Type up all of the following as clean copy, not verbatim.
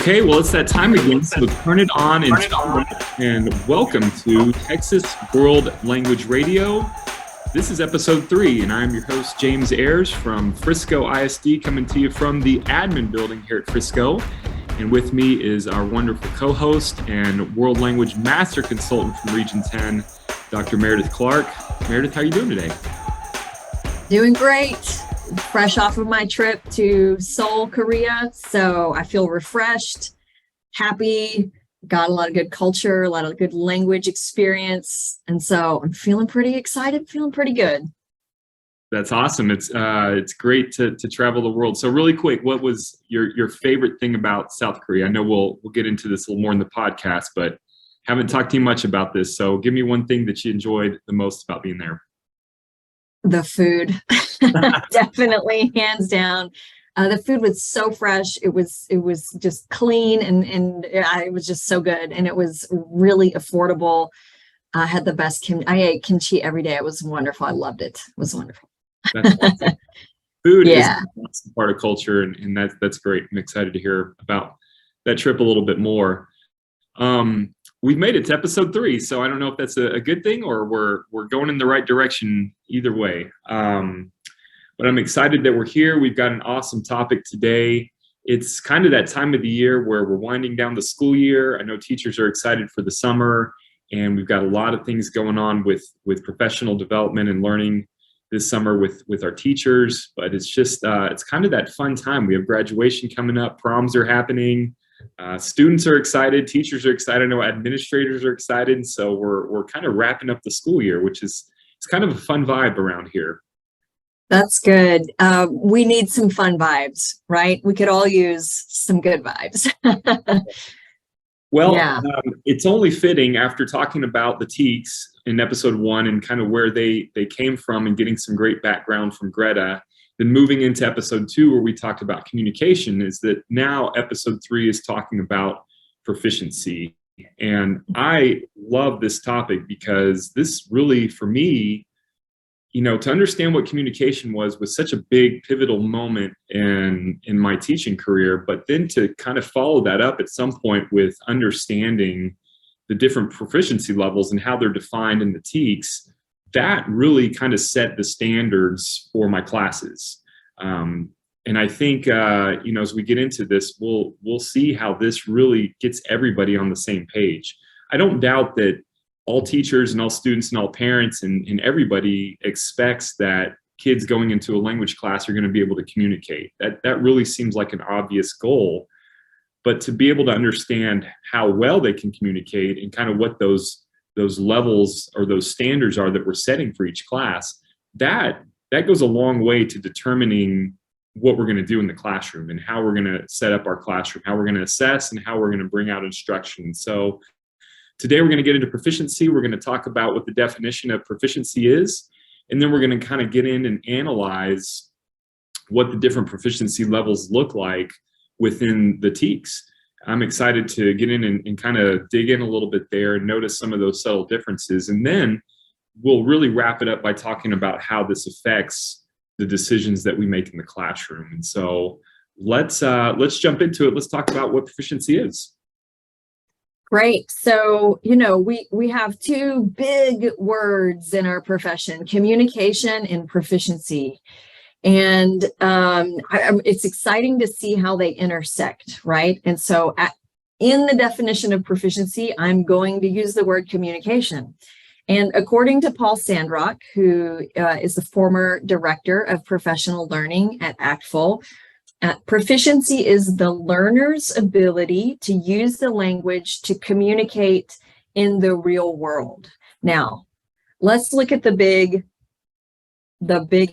Okay, well, it's that time again, so turn it on and welcome to Texas World Language Radio. This is episode 3, and I'm your host, James Ayers from Frisco ISD, coming to you from the admin building here at Frisco. And with me is our wonderful co-host and World Language Master Consultant from Region 10, Dr. Meredith Clark. Meredith, how are you doing today? Doing great. Fresh off of my trip to Seoul, Korea. So I feel refreshed, happy, got a lot of good culture, a lot of good language experience. And so I'm feeling pretty excited, feeling pretty good. That's awesome. It's great to travel the world. So really quick, what was your favorite thing about South Korea? I know we'll get into this a little more in the podcast, but haven't talked too much about this. So give me one thing that you enjoyed the most about being there. The food, definitely, hands down. The food was so fresh. It was just clean and it was just so good. And it was really affordable. I had the best I ate kimchi every day. It was wonderful. I loved it. It was wonderful. That's awesome. Food is an awesome part of culture, and that's great. I'm excited to hear about that trip a little bit more. We've made it to episode 3, so I don't know if that's a good thing or we're going in the right direction either way. But I'm excited that we're here. We've got an awesome topic today. It's kind of that time of the year where we're winding down the school year. I know teachers are excited for the summer, and we've got a lot of things going on with professional development and learning this summer with our teachers. But it's just it's kind of that fun time. We have graduation coming up, proms are happening. Students are excited, teachers are excited, I know administrators are excited. So we're kind of wrapping up the school year, which is it's kind of a fun vibe around here. That's good. We need some fun vibes, right? We could all use some good vibes. Well, yeah. It's only fitting after talking about the TEKS in episode 1 and kind of where they came from and getting some great background from Greta. Then moving into episode 2, where we talked about communication, is that now episode 3 is talking about proficiency. And I love this topic because this really, for me, to understand what communication was such a big pivotal moment in my teaching career, but then to kind of follow that up at some point with understanding the different proficiency levels and how they're defined in the TEKS, that really kind of set the standards for my classes. And I think, as we get into this, we'll see how this really gets everybody on the same page. I don't doubt that all teachers and all students and all parents and everybody expects that kids going into a language class are going to be able to communicate. That really seems like an obvious goal. But to be able to understand how well they can communicate and kind of what those levels or those standards are that we're setting for each class, that goes a long way to determining what we're going to do in the classroom and how we're going to set up our classroom, how we're going to assess, and how we're going to bring out instruction. So today we're going to get into proficiency. We're going to talk about what the definition of proficiency is, and then we're going to kind of get in and analyze what the different proficiency levels look like within the TEKS. I'm excited to get in and kind of dig in a little bit there and notice some of those subtle differences. And then we'll really wrap it up by talking about how this affects the decisions that we make in the classroom. And so let's jump into it. Let's talk about what proficiency is. Great. So, we have 2 big words in our profession, communication and proficiency. And it's exciting to see how they intersect, right? And so in the definition of proficiency, I'm going to use the word communication. And according to Paul Sandrock, who is the former director of professional learning at ACTFL, proficiency is the learner's ability to use the language to communicate in the real world. Now, let's look at the big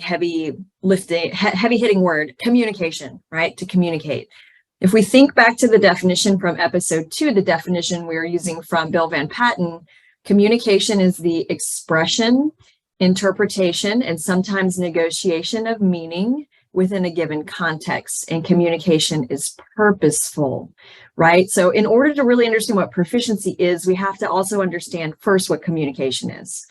heavy hitting word, communication, right? To communicate. If we think back to the definition from episode 2, the definition we're using from Bill Van Patten, communication is the expression, interpretation, and sometimes negotiation of meaning within a given context, and communication is purposeful, right? So in order to really understand what proficiency is, we have to also understand first what communication is.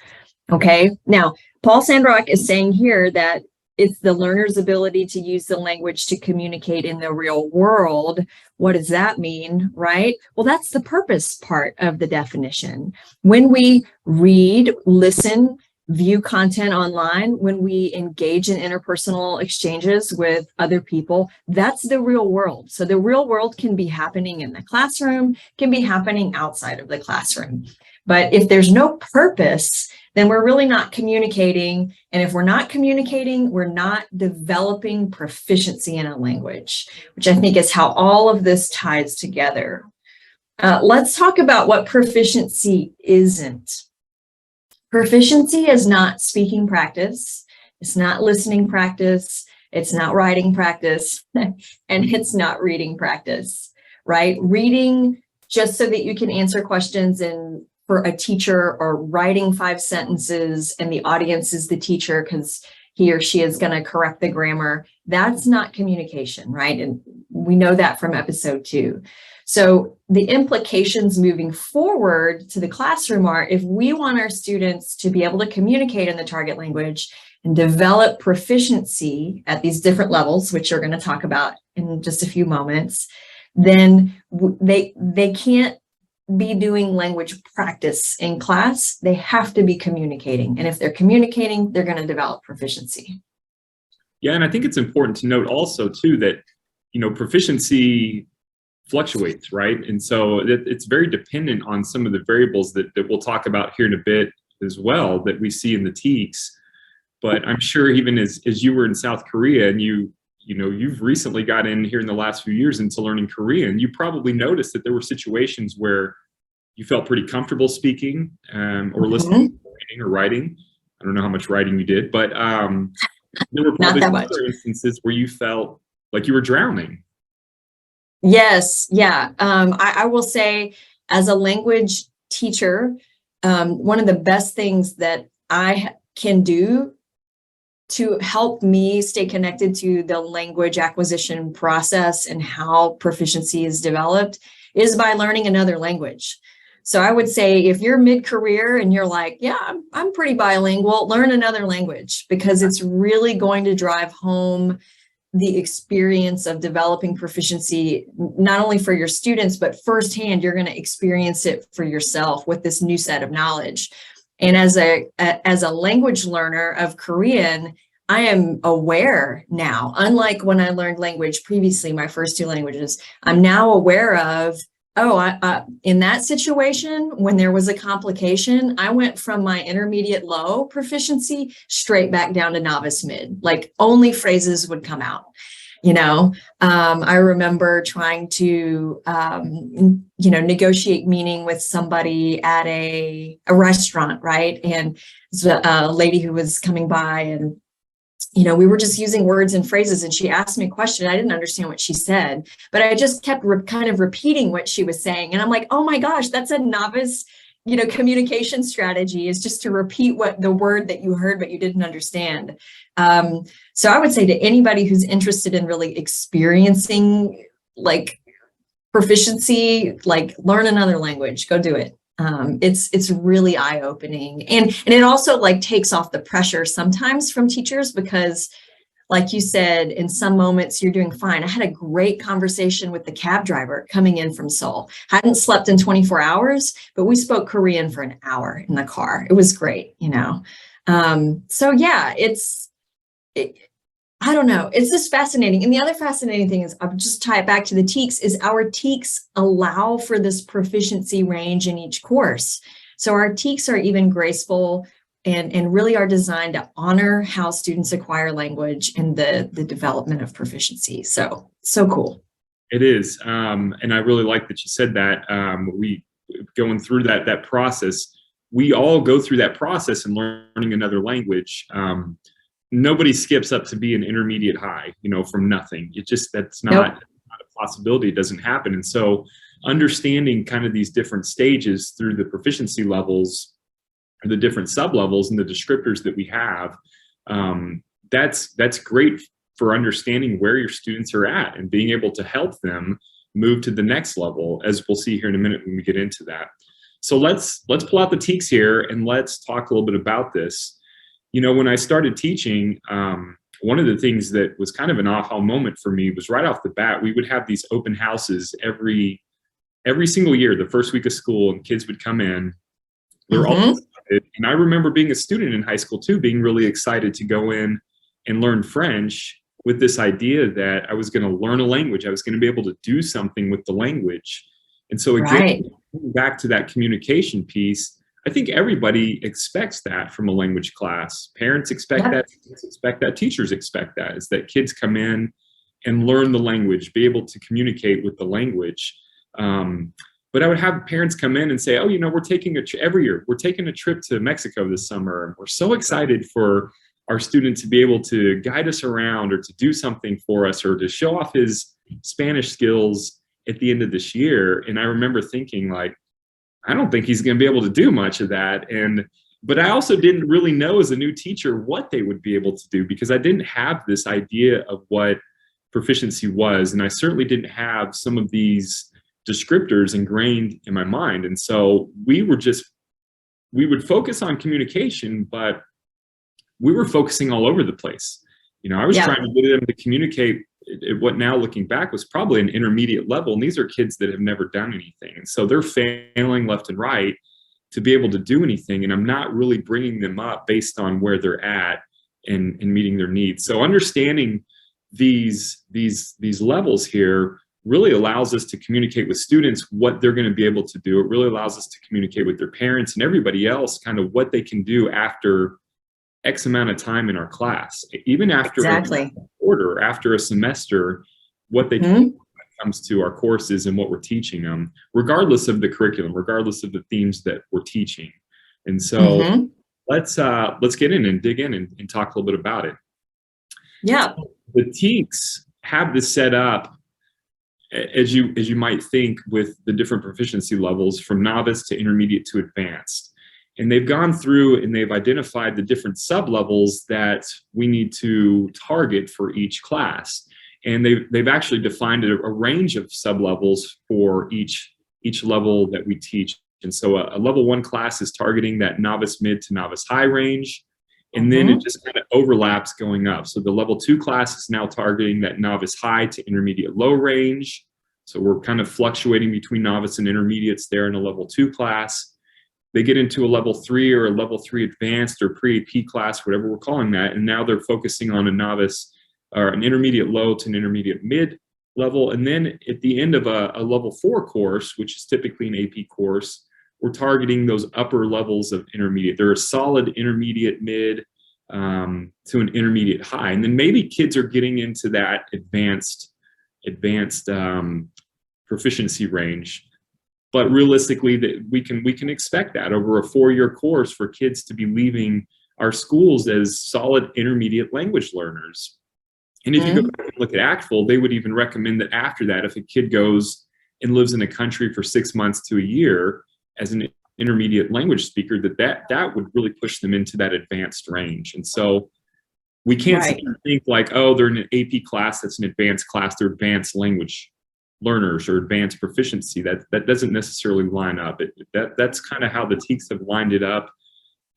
Okay, now Paul Sandrock is saying here that It's the learner's ability to use the language to communicate in the real world. What does that mean, right? Well, that's the purpose part of the definition. When we read, listen, view content online, when we engage in interpersonal exchanges with other people, that's the real world. So the real world can be happening in the classroom, can be happening outside of the classroom. But if there's no purpose, then we're really not communicating. And if we're not communicating, we're not developing proficiency in a language, which I think is how all of this ties together. Let's talk about what proficiency isn't. Proficiency is not speaking practice. It's not listening practice. It's not writing practice. And it's not reading practice, right? Reading just so that you can answer questions and for a teacher, or writing 5 sentences and the audience is the teacher because he or she is going to correct the grammar. That's not communication, right? And we know that from episode 2. So the implications moving forward to the classroom are, if we want our students to be able to communicate in the target language and develop proficiency at these different levels, which you're going to talk about in just a few moments, then they can't be doing language practice in class. They have to be communicating. And if they're communicating, they're going to develop proficiency. Yeah, and I think it's important to note also too that, proficiency fluctuates, right? And so it's very dependent on some of the variables that we'll talk about here in a bit as well, that we see in the TEKS. But I'm sure even as you were in South Korea and you've recently got in here in the last few years into learning Korean, you probably noticed that there were situations where you felt pretty comfortable speaking or listening, reading or writing. I don't know how much writing you did, but there were probably other instances where you felt like you were drowning. Yes, yeah. I will say, as a language teacher, one of the best things that I can do to help me stay connected to the language acquisition process and how proficiency is developed is by learning another language. So I would say, if you're mid-career and you're like, yeah, I'm pretty bilingual, learn another language, because it's really going to drive home the experience of developing proficiency, not only for your students, but firsthand, you're going to experience it for yourself with this new set of knowledge. And as a language learner of Korean, I am aware now, unlike when I learned language previously, my first 2 languages, I'm now aware of, in that situation, when there was a complication, I went from my intermediate low proficiency straight back down to novice mid, like only phrases would come out. I remember trying to, negotiate meaning with somebody at a restaurant, right? And a lady who was coming by, and we were just using words and phrases, and she asked me a question. I didn't understand what she said, but I just kept kind of repeating what she was saying. And I'm like, oh my gosh, that's a novice, communication strategy, is just to repeat what the word that you heard, but you didn't understand. So I would say to anybody who's interested in really experiencing like proficiency, like learn another language, go do it. It's really eye-opening, and it also like takes off the pressure sometimes from teachers, because like you said, in some moments you're doing fine. I had a great conversation with the cab driver coming in from Seoul. Hadn't slept in 24 hours, but we spoke Korean for an hour in the car. It was great, so yeah, I don't know. It's just fascinating. And the other fascinating thing is, I'll just tie it back to the TEKS, is our TEKS allow for this proficiency range in each course. So our TEKS are even graceful and really are designed to honor how students acquire language and the development of proficiency. So cool. It is. And I really like that you said that. We going through that process, we all go through that process in learning another language. Nobody skips up to be an intermediate high, from nothing. That's not a possibility. It doesn't happen. And so understanding kind of these different stages through the proficiency levels, or the different sub-levels and the descriptors that we have, that's great for understanding where your students are at and being able to help them move to the next level, as we'll see here in a minute when we get into that. So let's pull out the TEKS here and let's talk a little bit about this. When I started teaching, one of the things that was kind of an aha moment for me was right off the bat, we would have these open houses every single year, the first week of school, and kids would come in. They're all excited. And I remember being a student in high school too, being really excited to go in and learn French with this idea that I was going to learn a language. I was going to be able to do something with the language. And so again, back to that communication piece, I think everybody expects that from a language class. Parents expect that, students expect that, teachers expect that, is that kids come in and learn the language, be able to communicate with the language. But I would have parents come in and say, oh, we're taking every year, we're taking a trip to Mexico this summer. And we're so excited for our student to be able to guide us around or to do something for us or to show off his Spanish skills at the end of this year. And I remember thinking, like, I don't think he's going to be able to do much of that. But I also didn't really know as a new teacher what they would be able to do, because I didn't have this idea of what proficiency was. And I certainly didn't have some of these descriptors ingrained in my mind. And so we would focus on communication, but we were focusing all over the place. I was trying to get them to communicate at what now looking back was probably an intermediate level. And these are kids that have never done anything. And so they're failing left and right to be able to do anything. And I'm not really bringing them up based on where they're at and meeting their needs. So understanding these levels here really allows us to communicate with students what they're going to be able to do. It really allows us to communicate with their parents and everybody else kind of what they can do after X amount of time in our class, even after a quarter, after a semester, what they can do when it comes to our courses and what we're teaching them, regardless of the curriculum, regardless of the themes that we're teaching. And so let's get in and dig in and talk a little bit about it. Yeah. The TEKS have this set up as you might think, with the different proficiency levels from novice to intermediate to advanced. And they've gone through and they've identified the different sub-levels that we need to target for each class. And they've actually defined a range of sub-levels for each level that we teach. And so a level 1 class is targeting that novice mid to novice high range. And then it just kind of overlaps going up. So the level 2 class is now targeting that novice high to intermediate low range. So we're kind of fluctuating between novice and intermediates there in a level 2 class. They get into a level 3 or a level 3 advanced or pre-AP class, whatever we're calling that. And now they're focusing on a novice or an intermediate low to an intermediate mid level. And then at the end of a level 4 course, which is typically an AP course, we're targeting those upper levels of intermediate. They're a solid intermediate mid to an intermediate high. And then maybe kids are getting into that advanced proficiency range. But realistically, that we can expect that over a 4-year course for kids to be leaving our schools as solid intermediate language learners. And if you go back and look at ACTFL, they would even recommend that after that, if a kid goes and lives in a country for 6 months to a year as an intermediate language speaker, that would really push them into that advanced range. And so we can't sit and think like, oh, they're in an AP class, that's an advanced class, they're advanced language learners or advanced proficiency. That doesn't necessarily line up. That's kind of how the TEKS have lined it up.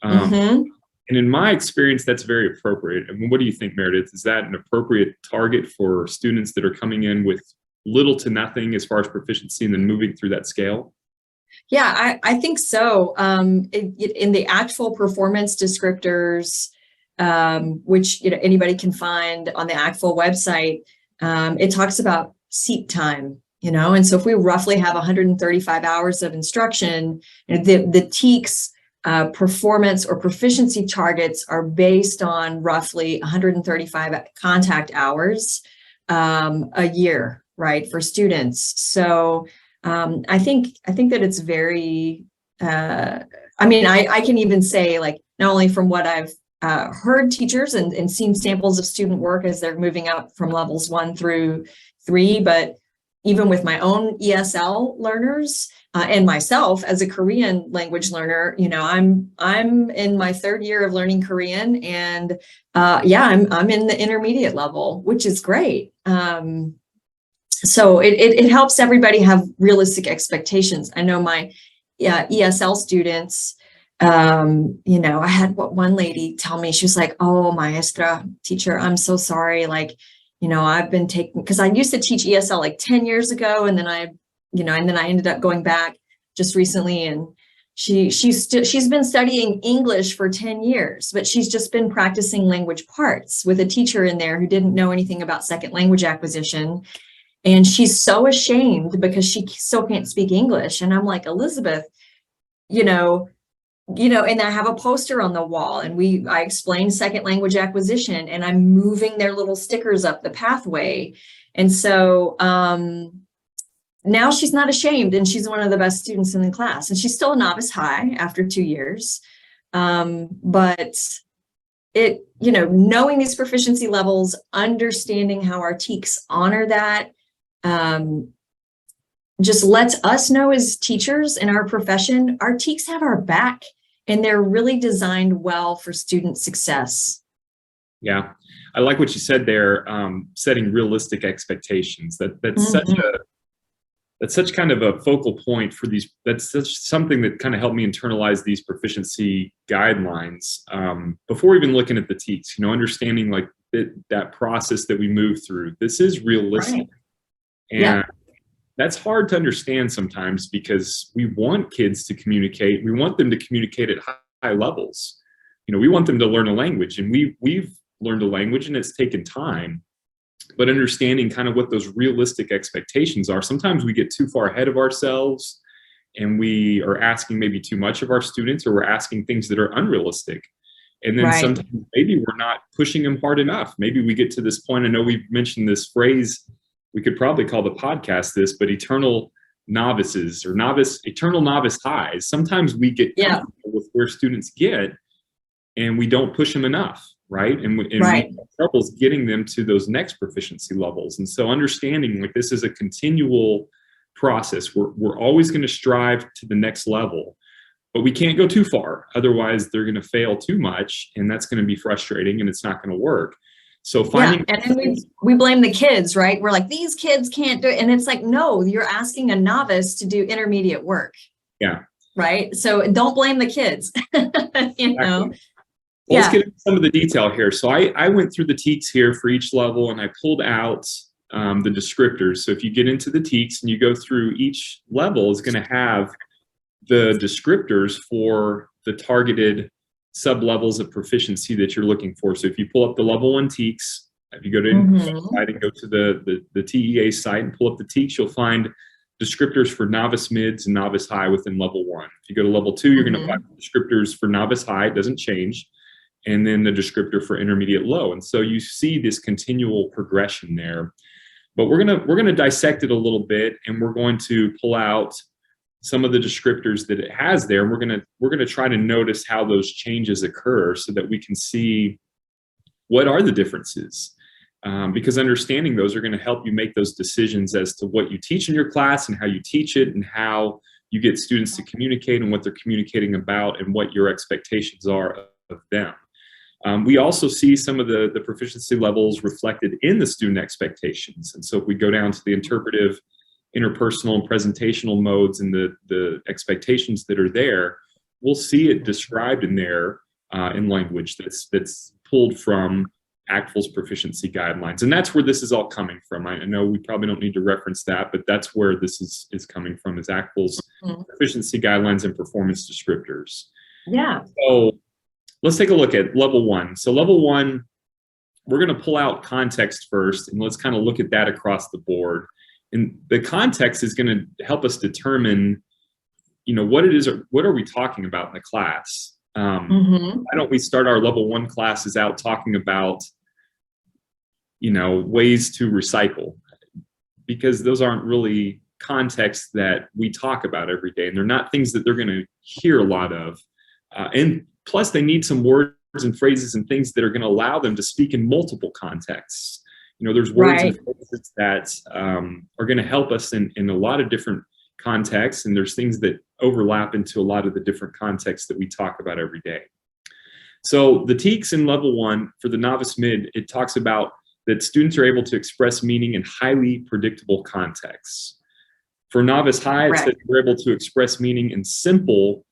And in my experience, that's very appropriate. I mean, what do you think, Meredith? Is that an appropriate target for students that are coming in with little to nothing as far as proficiency and then moving through that scale? Yeah, I think so. In the ACTFL performance descriptors, which anybody can find on the ACTFL website, it talks about seat time, and so if we roughly have 135 hours of instruction, the TEKS performance or proficiency targets are based on roughly 135 contact hours a year, right, for students. So I think that it's very, I can even say, like, not only from what I've heard teachers and seen samples of student work as they're moving up from levels 1 through 3, but even with my own ESL learners and myself as a Korean language learner, I'm in my 3rd year of learning Korean, and I'm in the intermediate level, which is great. So it helps everybody have realistic expectations. I know my ESL students, I had one lady tell me, she was like, "Oh, maestra, teacher, I'm so sorry. Like, I've been taking, because I used to teach ESL like 10 years ago. And then I ended up going back just recently. And she's been studying English for 10 years, but she's just been practicing language parts with a teacher in there who didn't know anything about second language acquisition. And she's so ashamed because she still can't speak English. And I'm like, Elizabeth, you know, and I have a poster on the wall, and I explain second language acquisition, and I'm moving their little stickers up the pathway. And so now she's not ashamed, and she's one of the best students in the class, and she's still a novice high after 2 years. But knowing these proficiency levels, understanding how our TEKS honor that, just lets us know as teachers in our profession, our TEKS have our back, and they're really designed well for student success. Yeah, I like what you said there. Setting realistic expectations. That's such kind of a focal point for these. That's something that kind of helped me internalize these proficiency guidelines before even looking at the TEKS. Understanding like that process that we move through. This is realistic, Right. and Yeah. that's hard to understand sometimes because we want kids to communicate. We want them to communicate at high levels. We want them to learn a language, and we've learned a language, and it's taken time. But understanding kind of what those realistic expectations are, sometimes we get too far ahead of ourselves, and we are asking maybe too much of our students, or we're asking things that are unrealistic. And then Right. sometimes maybe we're not pushing them hard enough. Maybe we get to this point. I know we've mentioned this phrase. We could probably call the podcast this, but eternal novices or eternal novice highs. Sometimes we get comfortable with where students get, and we don't push them enough, right? And we have troubles getting them to those next proficiency levels. And so understanding like this is a continual process. We're always going to strive to the next level, but we can't go too far. Otherwise, they're going to fail too much, and that's going to be frustrating, and it's not going to work. So finding, and then we blame the kids, right? We're like, these kids can't do it. And it's like, no, you're asking a novice to do intermediate work. Yeah. Right. So don't blame the kids, Exactly. Well, let's get into some of the detail here. So I went through the TEKS here for each level, and I pulled out the descriptors. So if you get into the TEKS and you go through each level, is going to have the descriptors for the targeted sub-levels of proficiency that you're looking for. So if you pull up the level 1 TEKS, if you go to the site and go to the TEA site and pull up the TEKS, you'll find descriptors for novice mids and novice high within level 1. If you go to level 2, you're going to find descriptors for novice high, it doesn't change, and then the descriptor for intermediate low. And so you see this continual progression there. But we're gonna dissect it a little bit, and we're going to pull out some of the descriptors that it has there. We're gonna try to notice how those changes occur so that we can see what are the differences. Because understanding those are going to help you make those decisions as to what you teach in your class and how you teach it and how you get students to communicate and what they're communicating about and what your expectations are of them. We also see some of the proficiency levels reflected in the student expectations. And so if we go down to the interpretive, interpersonal, and presentational modes and the expectations that are there, we'll see it described in there in language that's pulled from ACTFL's proficiency guidelines. And that's where this is all coming from. I know we probably don't need to reference that, but that's where this is coming from, is ACTFL's proficiency guidelines and performance descriptors. Yeah. So let's take a look at level 1. So level 1, we're going to pull out context first, and let's kind of look at that across the board. And the context is going to help us determine, what it is, or what are we talking about in the class? Why don't we start our level 1 classes out talking about, ways to recycle? Because those aren't really contexts that we talk about every day, and they're not things that they're going to hear a lot of. And plus, they need some words and phrases and things that are going to allow them to speak in multiple contexts. There's words and phrases that are going to help us in a lot of different contexts, and there's things that overlap into a lot of the different contexts that we talk about every day. So the TEKS in level 1 for the novice mid, it talks about that students are able to express meaning in highly predictable contexts. For novice high, it says we're able to express meaning in simple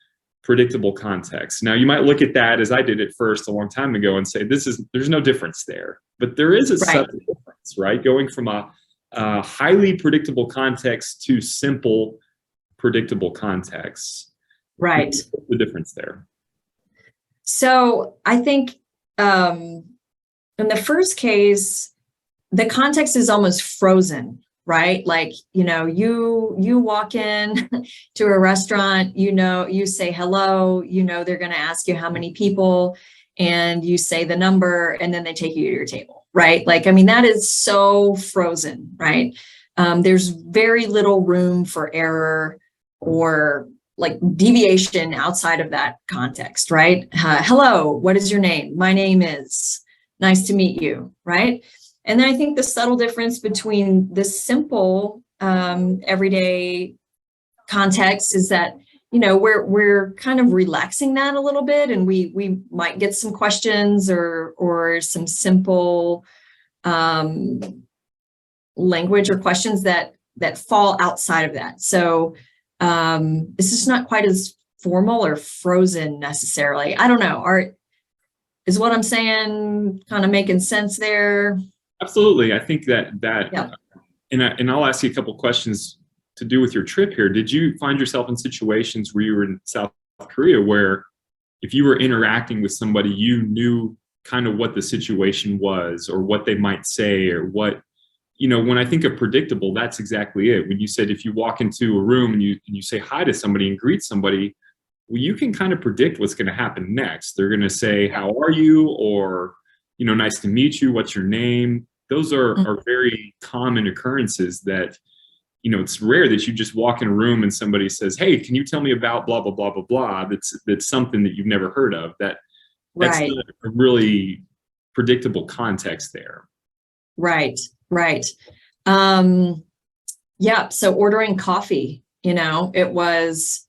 predictable context. Now, you might look at that as I did at first a long time ago and say, there's no difference there. But there is a subtle difference, right? Going from a highly predictable context to simple, predictable contexts. Right. What's the difference there? So I think in the first case, the context is almost frozen, right? Like, you walk in to a restaurant, you say hello, they're going to ask you how many people, and you say the number, and then they take you to your table, right? Like, I mean, that is so frozen, right? There's very little room for error or like deviation outside of that context, right? Hello, what is your name? My name is, nice to meet you, right? And then I think the subtle difference between the simple everyday context is that, we're kind of relaxing that a little bit, and we might get some questions or some simple language or questions that fall outside of that. So it's just not quite as formal or frozen necessarily. I don't know. Is what I'm saying kind of making sense there? Absolutely. I think that Yeah. And I'll ask you a couple questions to do with your trip here. Did you find yourself in situations where you were in South Korea where if you were interacting with somebody, you knew kind of what the situation was or what they might say or what, when I think of predictable, that's exactly it. When you said if you walk into a room and you say hi to somebody and greet somebody, well, you can kind of predict what's going to happen next. They're going to say, how are you? Or, nice to meet you. What's your name? Those are very common occurrences that, it's rare that you just walk in a room and somebody says, hey, can you tell me about blah, blah, blah, blah, blah. That's something that you've never heard of. That's Right. not a really predictable context there. Right. Yeah. So ordering coffee, it was,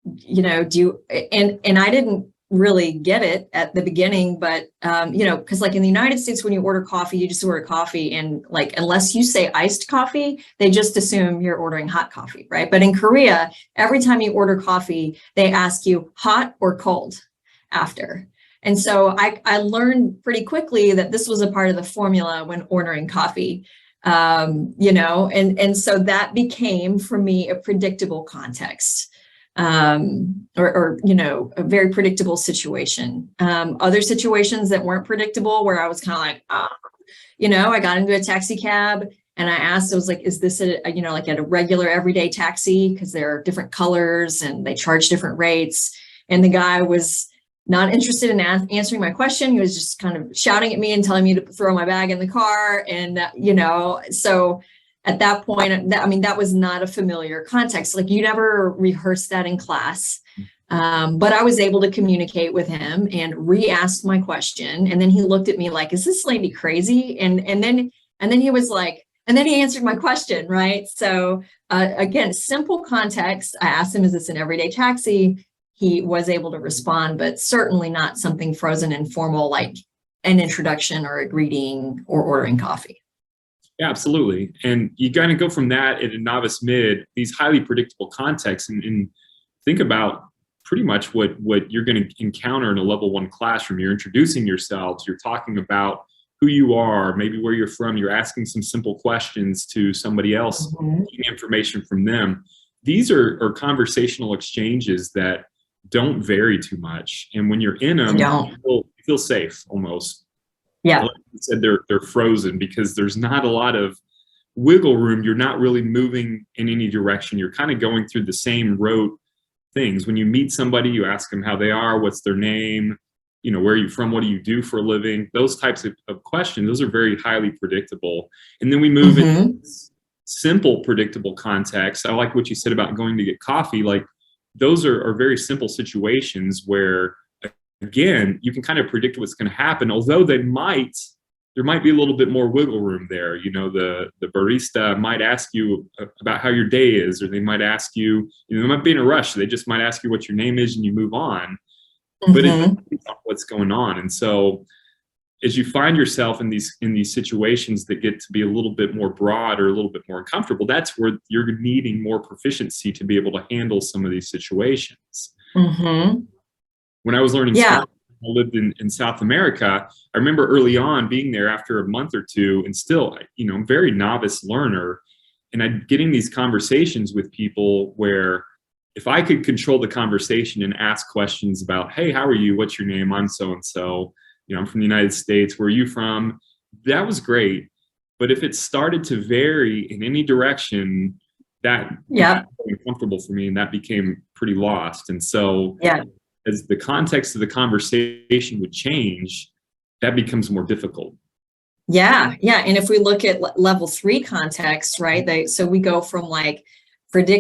and I didn't really get it at the beginning, but, because like in the United States, when you order coffee, you just order coffee, and like, unless you say iced coffee, they just assume you're ordering hot coffee, right? But in Korea, every time you order coffee, they ask you hot or cold after. And so I learned pretty quickly that this was a part of the formula when ordering coffee, and so that became for me a predictable context, or a very predictable situation. Other situations that weren't predictable, where I was kind of like, I got into a taxi cab and I asked, I was like, is this like at a regular everyday taxi? Because there are different colors and they charge different rates. And the guy was not interested in answering my question. He was just kind of shouting at me and telling me to throw my bag in the car. And, so at that point, that was not a familiar context. Like, you never rehearsed that in class. But I was able to communicate with him and re-ask my question. And then he looked at me like, is this lady crazy? And then he was like, and then he answered my question, right? So again, simple context. I asked him, is this an everyday taxi? He was able to respond, but certainly not something frozen and formal like an introduction or a greeting or ordering coffee. Yeah, absolutely. And you got to go from that at a novice mid, these highly predictable contexts, and think about pretty much what you're going to encounter in a level 1 classroom. You're introducing yourselves, you're talking about who you are, maybe where you're from, you're asking some simple questions to somebody else, getting information from them. These are conversational exchanges that don't vary too much. And when you're in them, you feel safe almost. Yeah. Like you said, they're frozen because there's not a lot of wiggle room. You're not really moving in any direction. You're kind of going through the same rote things. When you meet somebody, you ask them how they are, what's their name, where are you from, what do you do for a living? Those types of questions, those are very highly predictable. And then we move into simple, predictable context. I like what you said about going to get coffee. Like, those are very simple situations where, again, you can kind of predict what's going to happen, although there might be a little bit more wiggle room there. The barista might ask you about how your day is, or they might ask you, they might be in a rush. They just might ask you what your name is and you move on. But it depends on what's going on. And so as you find yourself in these situations that get to be a little bit more broad or a little bit more uncomfortable, that's where you're needing more proficiency to be able to handle some of these situations. Mm-hmm. When I was learning Yeah. Spanish, I lived in South America. I remember early on being there after a month or two, and still, very novice learner, and I'm getting these conversations with people where if I could control the conversation and ask questions about, hey, how are you? What's your name? I'm so and so. I'm from the United States. Where are you from? That was great. But if it started to vary in any direction, that Yeah. became uncomfortable for me, and that became pretty lost. And so Yeah. as the context of the conversation would change, that becomes more difficult. Yeah, yeah. And if we look at level 3 context, right? So we go from like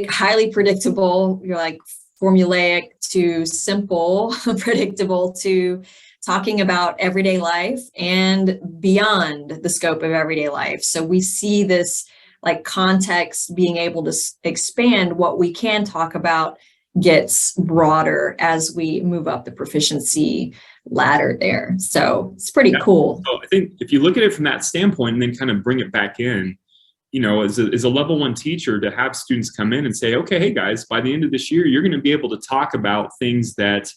highly predictable, you're like formulaic, to simple, predictable, to talking about everyday life and beyond the scope of everyday life. So we see this like context being able to expand what we can talk about gets broader as we move up the proficiency ladder there. So it's pretty cool. So I think if you look at it from that standpoint and then kind of bring it back in, as a level 1 teacher, to have students come in and say, okay, hey guys, by the end of this year, you're going to be able to talk about things that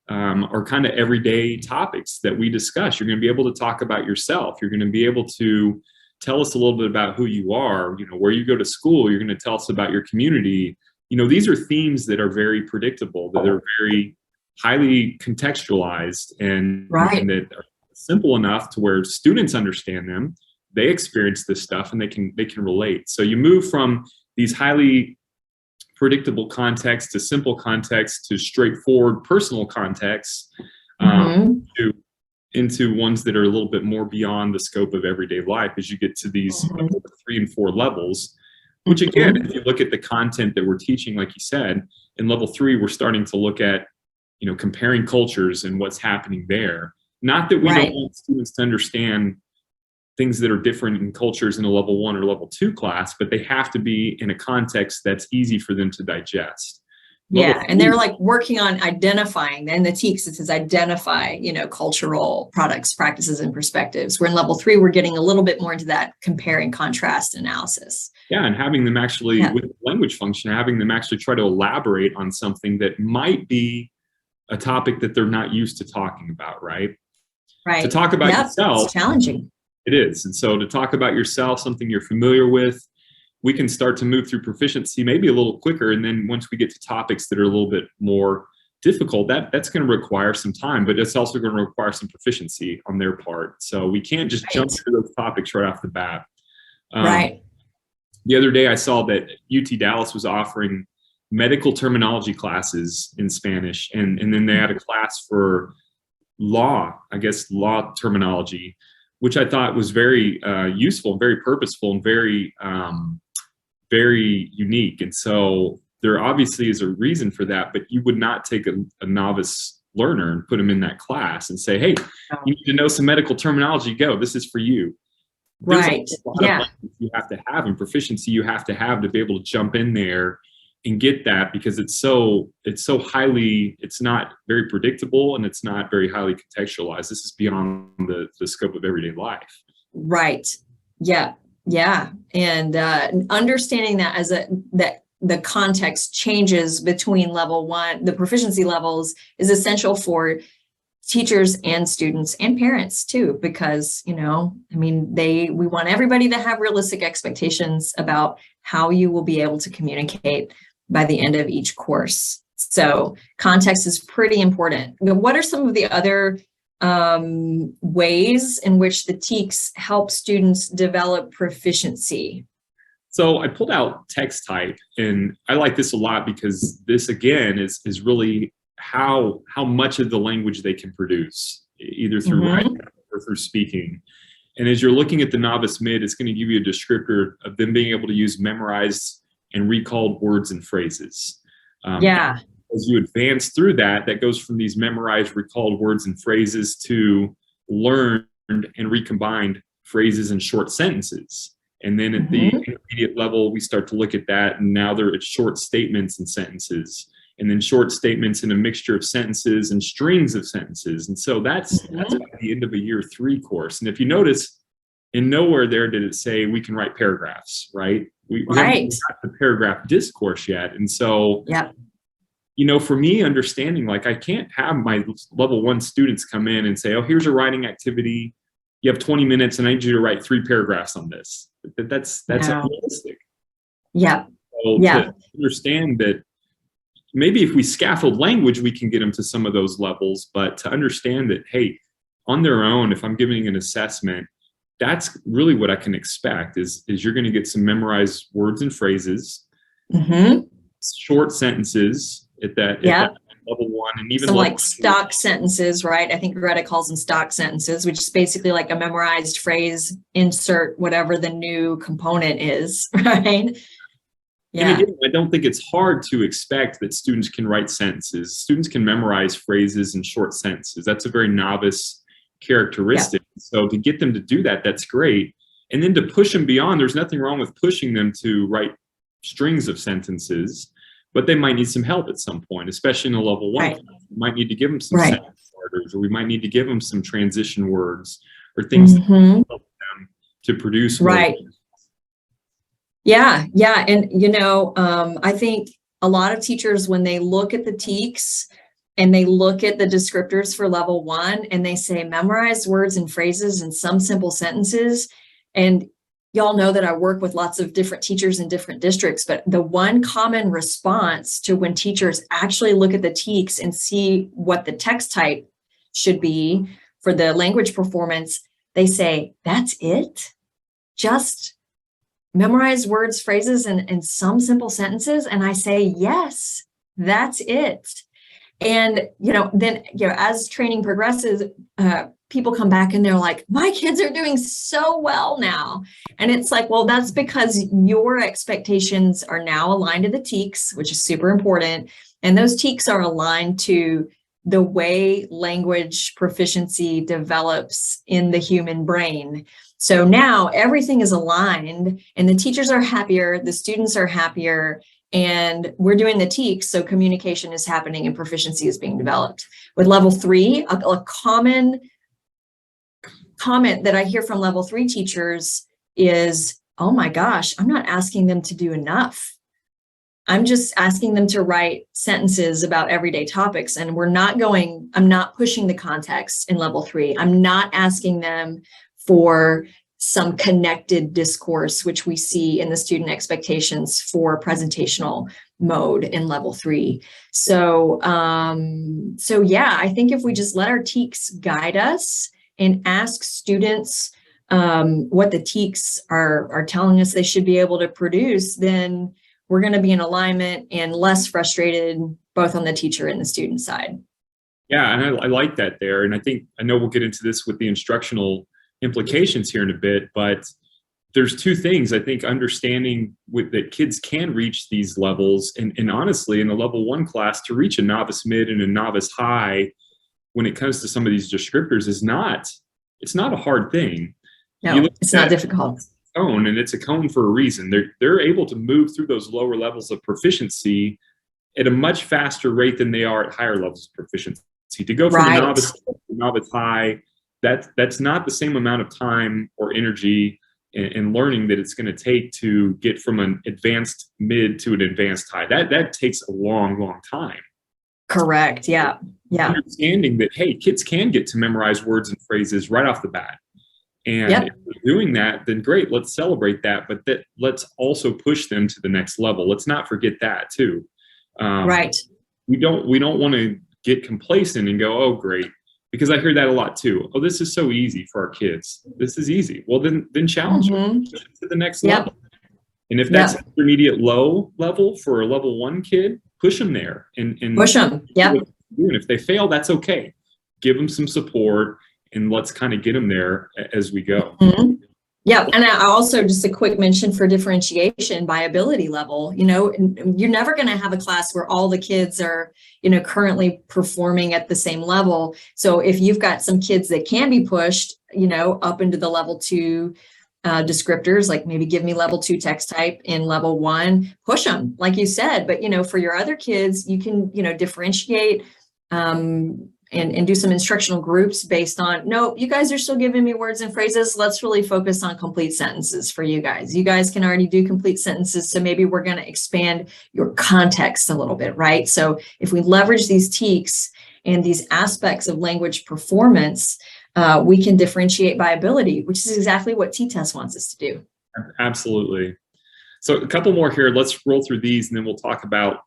are kind of everyday topics that we discuss. You're going to be able to talk about yourself. You're going to be able to tell us a little bit about who you are, where you go to school. You're going to tell us about your community. These are themes that are very predictable, that are very highly contextualized, and that are simple enough to where students understand them. They experience this stuff and they can relate. So you move from these highly predictable contexts to simple contexts to straightforward personal contexts, into ones that are a little bit more beyond the scope of everyday life as you get to these 3 and 4 levels. Which again, if you look at the content that we're teaching, like you said, in level 3, we're starting to look at, comparing cultures and what's happening there. Not that we don't want students to understand things that are different in cultures in a level 1 or level 2 class, but they have to be in a context that's easy for them to digest. And they're like working on identifying, and the TEKS, it says identify, cultural products, practices, and perspectives. We're in level 3, we're getting a little bit more into that compare and contrast analysis. Yeah, and having them actually, with the language function, having them actually try to elaborate on something that might be a topic that they're not used to talking about, right? To talk about yourself. It's challenging. It is. And so to talk about yourself, something you're familiar with, we can start to move through proficiency maybe a little quicker. And then once we get to topics that are a little bit more difficult, that's going to require some time, but it's also going to require some proficiency on their part. So we can't just jump into those topics right off the bat. The other day I saw that UT Dallas was offering medical terminology classes in Spanish. And then they had a class for law terminology, which I thought was very useful, very purposeful, and very unique. And so there obviously is a reason for that, but you would not take a novice learner and put them in that class and say, hey, you need to know some medical terminology, go, this is for you. There's a lot of you have to have, and proficiency you have to be able to jump in there and get that, because it's so highly, it's not very predictable, and it's not very highly contextualized. This is beyond the scope of everyday life. Right. Yeah. Yeah. And understanding that that the context changes between level 1, the proficiency levels, is essential for teachers and students and parents too, because, we want everybody to have realistic expectations about how you will be able to communicate by the end of each course. So context is pretty important. What are some of the other ways in which the TEKS help students develop proficiency? So I pulled out text type, and I like this a lot because this again is really how much of the language they can produce, either through writing or through speaking. And as you're looking at the novice mid, it's going to give you a descriptor of them being able to use memorized and recalled words and phrases. As you advance through that goes from these memorized, recalled words and phrases to learned and recombined phrases and short sentences. And then at the intermediate level, we start to look at that, and now they're at short statements and sentences, and then short statements in a mixture of sentences and strings of sentences. And so that's by the end of a year 3 course. And if you notice, in nowhere there did it say we can write paragraphs, right? We haven't got the paragraph discourse yet. And so for me, understanding, like, I can't have my level 1 students come in and say, oh, here's a writing activity. You have 20 minutes and I need you to write 3 paragraphs on this. That's No. unrealistic. Yeah. So Yeah. to understand that maybe if we scaffold language, we can get them to some of those levels, but to understand that, hey, on their own, if I'm giving an assessment, that's really what I can expect is you're going to get some memorized words and phrases, short sentences at that level 1, and even some level like stock sentences, right? I think Greta calls them stock sentences, which is basically like a memorized phrase, insert whatever the new component is, right? Yeah. And again, I don't think it's hard to expect that students can write sentences. Students can memorize phrases and short sentences. That's a very novice characteristic. So to get them to do that, that's great. And then to push them beyond, there's nothing wrong with pushing them to write strings of sentences, but they might need some help at some point, especially in a level 1. We might need to give them some sentence starters, or we might need to give them some transition words or things that help them to produce words. Yeah. And, I think a lot of teachers, when they look at the TEKS and they look at the descriptors for level 1 and they say memorize words and phrases and some simple sentences, and y'all know that I work with lots of different teachers in different districts, but the one common response to when teachers actually look at the TEKS and see what the text type should be for the language performance, they say, that's it? Just memorize words, phrases, and some simple sentences? And I say, yes, that's it. And, then, as training progresses, people come back and they're like, my kids are doing so well now. And it's like, well, that's because your expectations are now aligned to the TEKS, which is super important. And those TEKS are aligned to the way language proficiency develops in the human brain. So now everything is aligned and the teachers are happier, the students are happier, and we're doing the TEKS, so communication is happening and proficiency is being developed. With level 3, a common comment that I hear from level 3 teachers is, oh my gosh, I'm not asking them to do enough. I'm just asking them to write sentences about everyday topics, and I'm not pushing the context in level 3. I'm not asking them for some connected discourse, which we see in the student expectations for presentational mode in level 3. So yeah, I think if we just let our TEKS guide us and ask students what the TEKS are telling us they should be able to produce, then we're going to be in alignment and less frustrated, both on the teacher and the student side. Yeah, and I like that there. And I know we'll get into this with the instructional implications here in a bit, but there's 2 things. I think understanding that kids can reach these levels, and honestly, in a level 1 class, to reach a novice mid and a novice high when it comes to some of these descriptors it's not a hard thing. No, it's not difficult. Cone, and it's a cone for a reason. They're able to move through those lower levels of proficiency at a much faster rate than they are at higher levels of proficiency. To go from a novice to novice high, that's not the same amount of time or energy and learning that it's going to take to get from an advanced mid to an advanced high. That takes a long time. Correct. Yeah. Understanding that, hey, kids can get to memorize words and phrases right off the bat. And if they're doing that, then great, let's celebrate that. But let's also push them to the next level. Let's not forget that too. We don't want to get complacent and go, oh, great. Because I hear that a lot too. Oh, this is so easy for our kids. This is easy. Well, then challenge them to the next level. And if that's intermediate low level for a level 1 kid, push them there and push them. And if they fail, that's okay. Give them some support and let's kind of get them there as we go. Yeah. And I also, just a quick mention for differentiation by ability level, you're never going to have a class where all the kids are, currently performing at the same level. So if you've got some kids that can be pushed, up into the level 2 descriptors, like maybe give me level 2 text type in level 1, push them, like you said. But, for your other kids, you can, differentiate, and and do some instructional groups based on, no, you guys are still giving me words and phrases. Let's really focus on complete sentences for you guys. You guys can already do complete sentences. So maybe we're going to expand your context a little bit, right? So if we leverage these TEKS and these aspects of language performance, we can differentiate by ability, which is exactly what T-Test wants us to do. Absolutely. So a couple more here. Let's roll through these, and then we'll talk about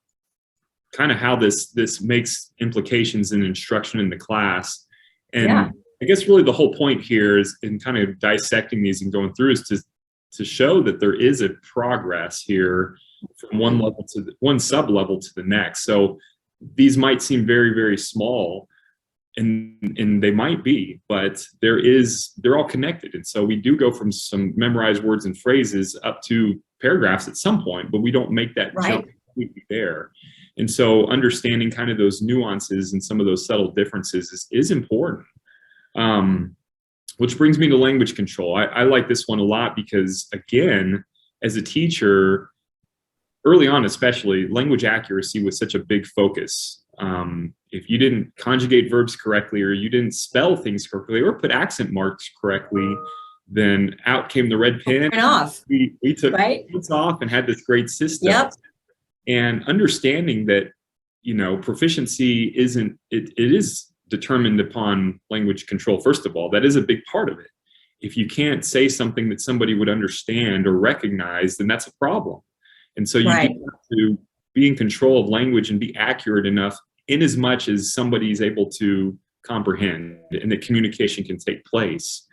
kind of how this makes implications in instruction in the class. And I guess really the whole point here is in kind of dissecting these and going through is to show that there is a progress here from one level to one sub level to the next. So these might seem very, very small, and they might be, but they're all connected. And so we do go from some memorized words and phrases up to paragraphs at some point, but we don't make that jump completely there. And so understanding kind of those nuances and some of those subtle differences is important. Which brings me to language control. I like this one a lot because, again, as a teacher, early on especially, language accuracy was such a big focus. If you didn't conjugate verbs correctly, or you didn't spell things correctly, or put accent marks correctly, then out came the red pen. We took notes off and had this great system. And understanding that, proficiency it is determined upon language control. First of all, that is a big part of it. If you can't say something that somebody would understand or recognize, then that's a problem. And so you have to be in control of language and be accurate enough in as much as somebody's able to comprehend and that communication can take place.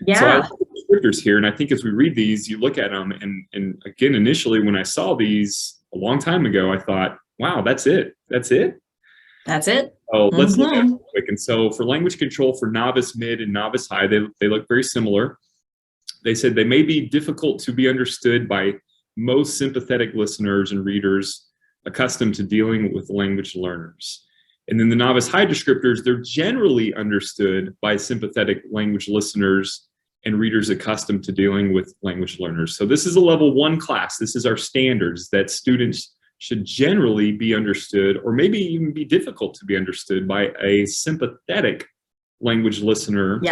So I like the descriptors here, and I think as we read these, you look at them, and again, initially when I saw these a long time ago, I thought, wow, that's it. So let's look at it real quick. And so for language control for novice, mid, and novice high, they look very similar. They said they may be difficult to be understood by most sympathetic listeners and readers accustomed to dealing with language learners. And then the novice high descriptors, they're generally understood by sympathetic language listeners and readers accustomed to dealing with language learners. So this is a level 1 class. This is our standards that students should generally be understood, or maybe even be difficult to be understood by a sympathetic language listener.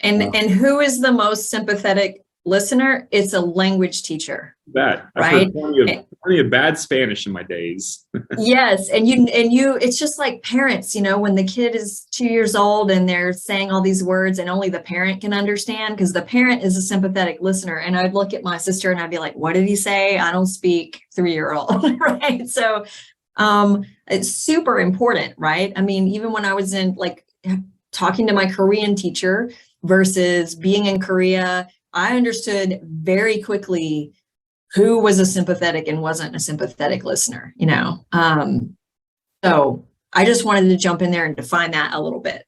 And who is the most sympathetic listener? It's a language teacher. I've heard plenty of bad Spanish in my days. Yes. And it's just like parents, when the kid is 2 years old and they're saying all these words and only the parent can understand, because the parent is a sympathetic listener. And I'd look at my sister and I'd be like, what did he say? I don't speak 3-year-old. Right. So it's super important, right? I mean, even when I was in talking to my Korean teacher versus being in Korea, I understood very quickly who was a sympathetic and wasn't a sympathetic listener, So I just wanted to jump in there and define that a little bit.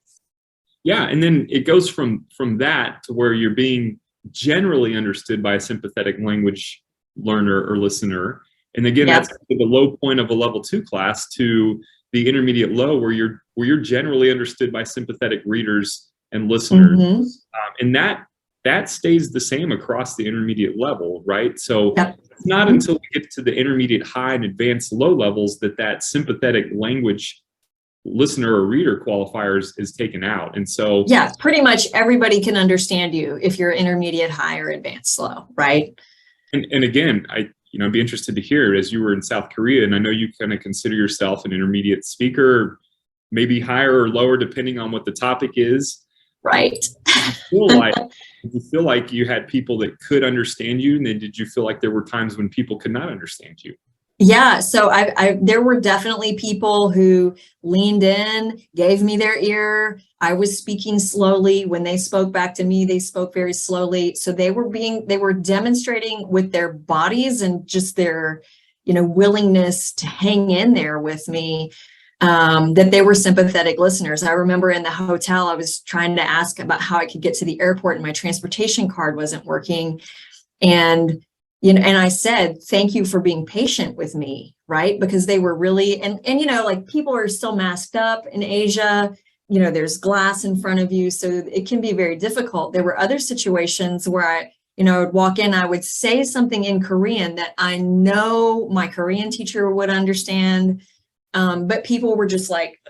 Yeah, and then it goes from that to where you're being generally understood by a sympathetic language learner or listener. And again, that's the low point of a level 2 class to the intermediate low, where you're generally understood by sympathetic readers and listeners. And that stays the same across the intermediate level, right? So it's not until we get to the intermediate high and advanced low levels that sympathetic language listener or reader qualifiers is taken out. And so pretty much everybody can understand you if you're intermediate high or advanced low, right? And again, I'd be interested to hear, as you were in South Korea, and I know you kind of consider yourself an intermediate speaker, maybe higher or lower depending on what the topic is. Right. Did you feel like you had people that could understand you? And then did you feel like there were times when people could not understand you? Yeah. So there were definitely people who leaned in, gave me their ear. I was speaking slowly. When they spoke back to me, they spoke very slowly. So they were demonstrating with their bodies and just their, willingness to hang in there with me, that they were sympathetic listeners. I remember in the hotel, I was trying to ask about how I could get to the airport and my transportation card wasn't working. And I said, thank you for being patient with me, right? Because they were really, and people are still masked up in Asia, there's glass in front of you. So it can be very difficult. There were other situations where I would walk in, I would say something in Korean that I know my Korean teacher would understand. But people were just like,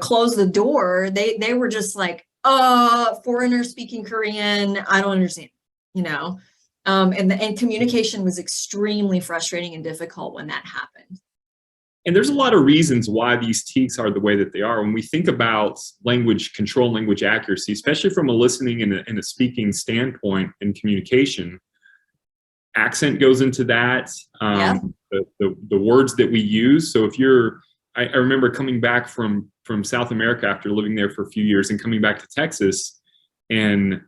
close the door, they were just like, foreigner speaking Korean, I don't understand, and communication was extremely frustrating and difficult when that happened. And there's a lot of reasons why these TEKS are the way that they are. When we think about language control, language accuracy, especially from a listening and a speaking standpoint in communication, accent goes into that. The words that we use. So if I remember coming back from South America after living there for a few years and coming back to Texas, and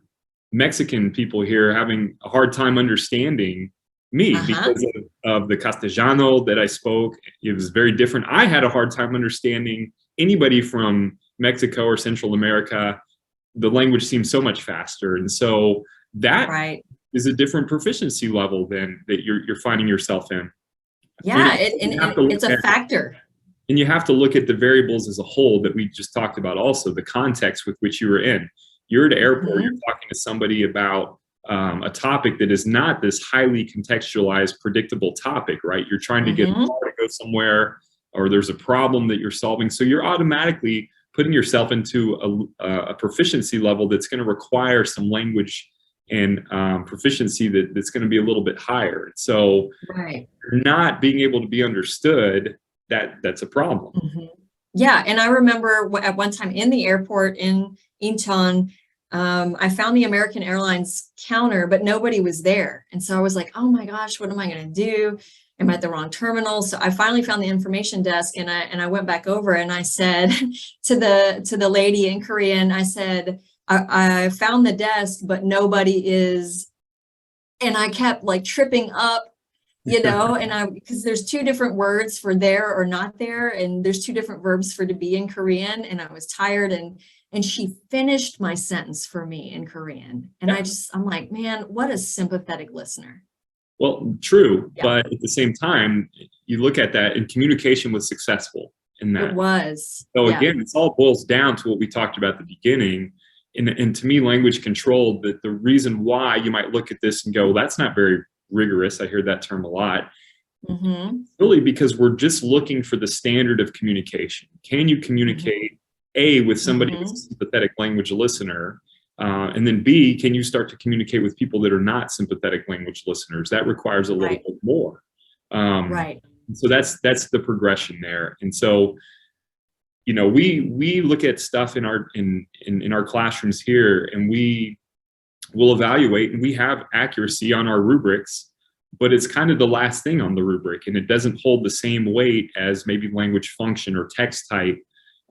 Mexican people here having a hard time understanding me because of the Castellano that I spoke. It was very different. I had a hard time understanding anybody from Mexico or Central America. The language seems so much faster. And so that is a different proficiency level than that you're finding yourself in. Yeah, it's a factor. And you have to look at the variables as a whole that we just talked about also, the context with which you were in. You're at an airport, you're talking to somebody about a topic that is not this highly contextualized, predictable topic, right? You're trying to get a car to go somewhere, or there's a problem that you're solving. So you're automatically putting yourself into a proficiency level that's going to require some language and proficiency that's going to be a little bit higher. So not being able to be understood, that's a problem. Yeah, and I remember at one time in the airport in Incheon, I found the American Airlines counter, but nobody was there. And so I was like, oh my gosh, what am I going to do? Am I at the wrong terminal? So I finally found the information desk, and I went back over and I said to the lady in Korean, I said, I found the desk, but nobody is. And I kept like tripping up, and because there's two different words for there or not there, and there's two different verbs for to be in Korean, and I was tired, and she finished my sentence for me in Korean. And I'm like, man, what a sympathetic listener. Well, true. But at the same time, you look at that and communication was successful in that. It was. So again, it all boils down to what we talked about at the beginning. And to me, language control, that the reason why you might look at this and go, that's not very rigorous. I hear that term a lot. Really because we're just looking for the standard of communication. Can you communicate with somebody who's a sympathetic language listener? And then B, can you start to communicate with people that are not sympathetic language listeners? That requires a little bit more. So that's the progression there. And so, we look at stuff in our classrooms here, and we will evaluate, and we have accuracy on our rubrics, but it's kind of the last thing on the rubric, and it doesn't hold the same weight as maybe language function or text type,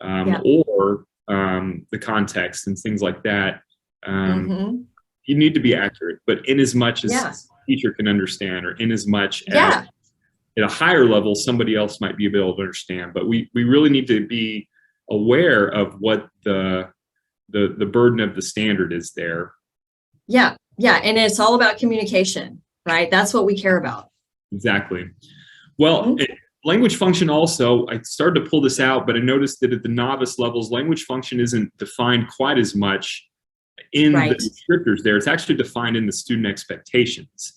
or the context and things like that. You need to be accurate, but in as much as the teacher can understand, or in as much as at a higher level, somebody else might be able to understand. But we really need to be aware of what the burden of the standard is there. Yeah. And it's all about communication, right? That's what we care about. Exactly. Well, language function also, I started to pull this out, but I noticed that at the novice levels, language function isn't defined quite as much in the descriptors there. It's actually defined in the student expectations.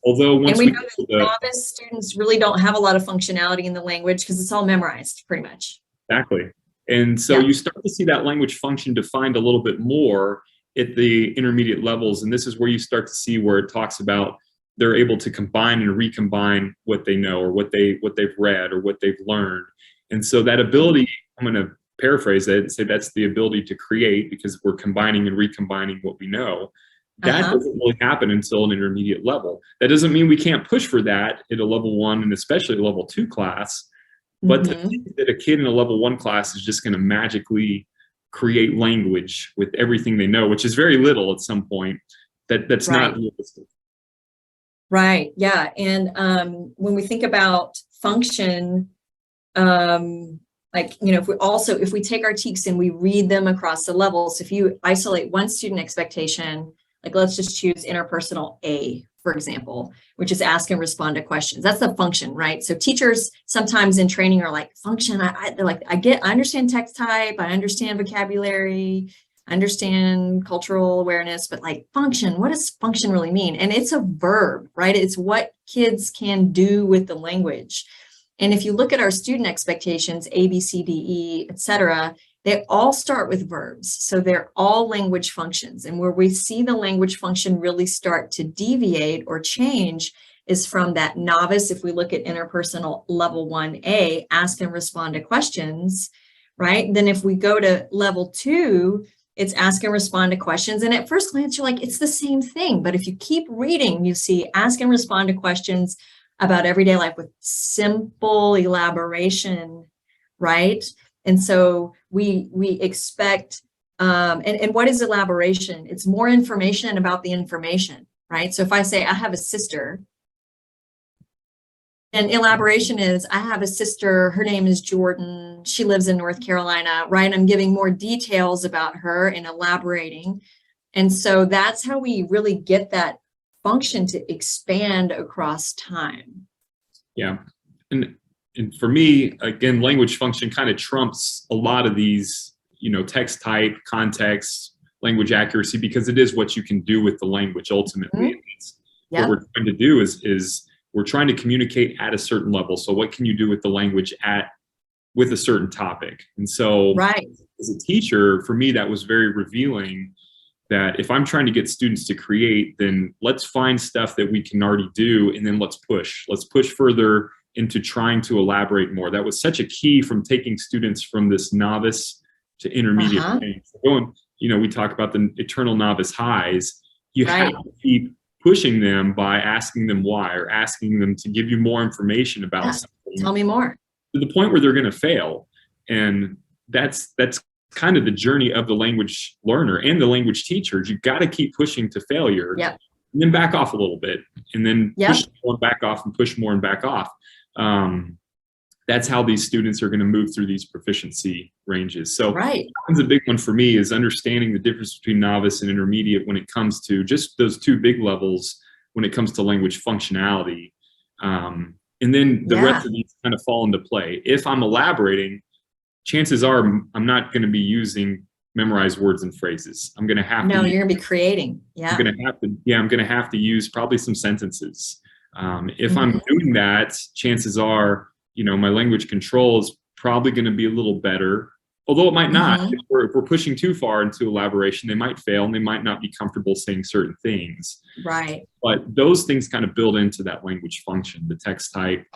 Although once we know that novice students really don't have a lot of functionality in the language because it's all memorized pretty much. Exactly. And so you start to see that language function defined a little bit more at the intermediate levels. And this is where you start to see where it talks about they're able to combine and recombine what they know, or what they've read, or what they've learned. And so that ability, I'm going to paraphrase it and say that's the ability to create, because we're combining and recombining what we know. That doesn't really happen until an intermediate level. That doesn't mean we can't push for that at a level 1 and especially a level 2 class. But to think that a kid in a level 1 class is just going to magically create language with everything they know, which is very little at some point, that's not realistic. Right. Yeah. And when we think about function, if we take our TEKS and we read them across the levels, if you isolate one student expectation, like let's just choose interpersonal A, for example, which is ask and respond to questions. That's the function, right? So teachers sometimes in training are like, function, they're like, I understand text type, I understand vocabulary, I understand cultural awareness, but like function, what does function really mean? And it's a verb, right? It's what kids can do with the language. And if you look at our student expectations, A, B, C, D, E, etc., they all start with verbs. So they're all language functions. And where we see the language function really start to deviate or change is from that novice. If we look at interpersonal level 1A, ask and respond to questions, right? Then if we go to level 2, it's ask and respond to questions. And at first glance, you're like, it's the same thing. But if you keep reading, you see ask and respond to questions about everyday life with simple elaboration, right? And so we expect, and what is elaboration? It's more information about the information, right? So if I say I have a sister, and elaboration is I have a sister, her name is Jordan, she lives in North Carolina, right? I'm giving more details about her and elaborating. And so that's how we really get that function to expand across time. Yeah. And for me, again, language function kind of trumps a lot of these, text type, context, language accuracy, because it is what you can do with the language ultimately. Mm-hmm. What we're trying to do is we're trying to communicate at a certain level. So what can you do with the language with a certain topic? And so as a teacher, for me, that was very revealing that if I'm trying to get students to create, then let's find stuff that we can already do. And then let's push further into trying to elaborate more. That was such a key from taking students from this novice to intermediate. Going, we talk about the eternal novice highs. You have to keep pushing them by asking them why, or asking them to give you more information about something. Tell me more. To the point where they're going to fail. And that's kind of the journey of the language learner and the language teachers. You've got to keep pushing to failure, and then back off a little bit, and then push more and back off, and push more and back off. That's how these students are going to move through these proficiency ranges. So that's a big one for me, is understanding the difference between novice and intermediate when it comes to just those two big levels when it comes to language functionality. And then the rest of these kind of fall into play. If I'm elaborating, chances are I'm not going to be using memorized words and phrases. I'm going to have to. No, you're going to be creating. Yeah. I'm going to have to use probably some sentences. If I'm doing that, chances are, my language control is probably going to be a little better, although it might not. If we're pushing too far into elaboration, they might fail and they might not be comfortable saying certain things. Right. But those things kind of build into that language function, the text type,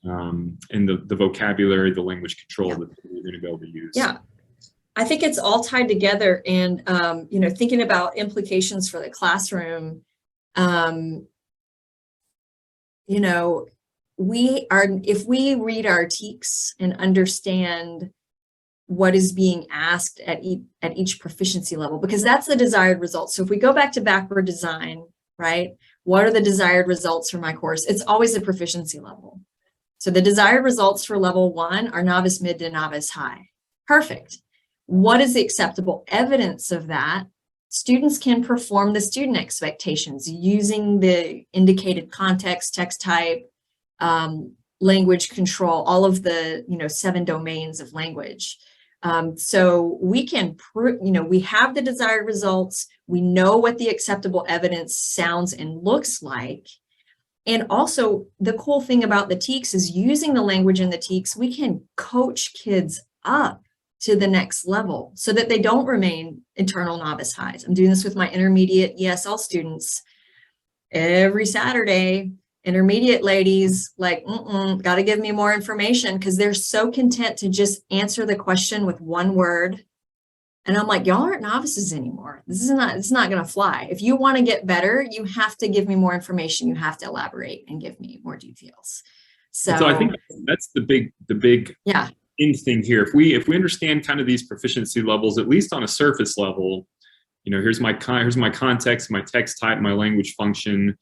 and the vocabulary, the language control that we're going to be able to use. Yeah. I think it's all tied together. And, thinking about implications for the classroom, if we read our TEKS and understand what is being asked at each proficiency level, because that's the desired result. So if we go back to backward design, right? What are the desired results for my course? It's always a proficiency level. So the desired results for level 1 are novice mid to novice high. Perfect. What is the acceptable evidence of that? Students can perform the student expectations using the indicated context, text type, language control, all of the 7 domains of language. So we can we have the desired results. We know what the acceptable evidence sounds and looks like. And also the cool thing about the TEKS is using the language in the TEKS, we can coach kids up to the next level so that they don't remain eternal novice highs. I'm doing this with my intermediate ESL students every Saturday. Intermediate ladies like, got to give me more information, because they're so content to just answer the question with one word. And I'm like, y'all aren't novices anymore. It's not going to fly. If you want to get better, you have to give me more information. You have to elaborate and give me more details. So I think that's the big instinct here. If we understand kind of these proficiency levels, at least on a surface level, here's my context, my text type, my language function,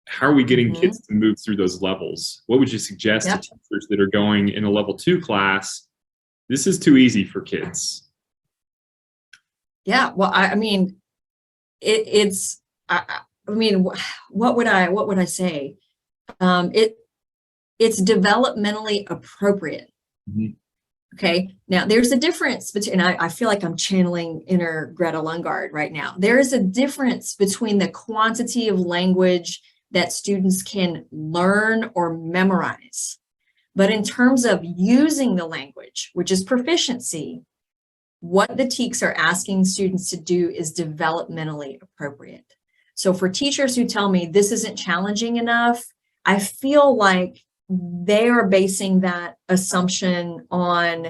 how are we getting kids to move through those levels? What would you suggest to teachers that are going in a level 2 class? This is too easy for kids. Yeah, well, I mean, what would I say? It's developmentally appropriate. Okay. Now there's a difference between, and I feel like I'm channeling inner Greta Lundgaard right now. There is a difference between the quantity of language that students can learn or memorize. But in terms of using the language, which is proficiency, what the TEKS are asking students to do is developmentally appropriate. So for teachers who tell me this isn't challenging enough, I feel like they are basing that assumption on,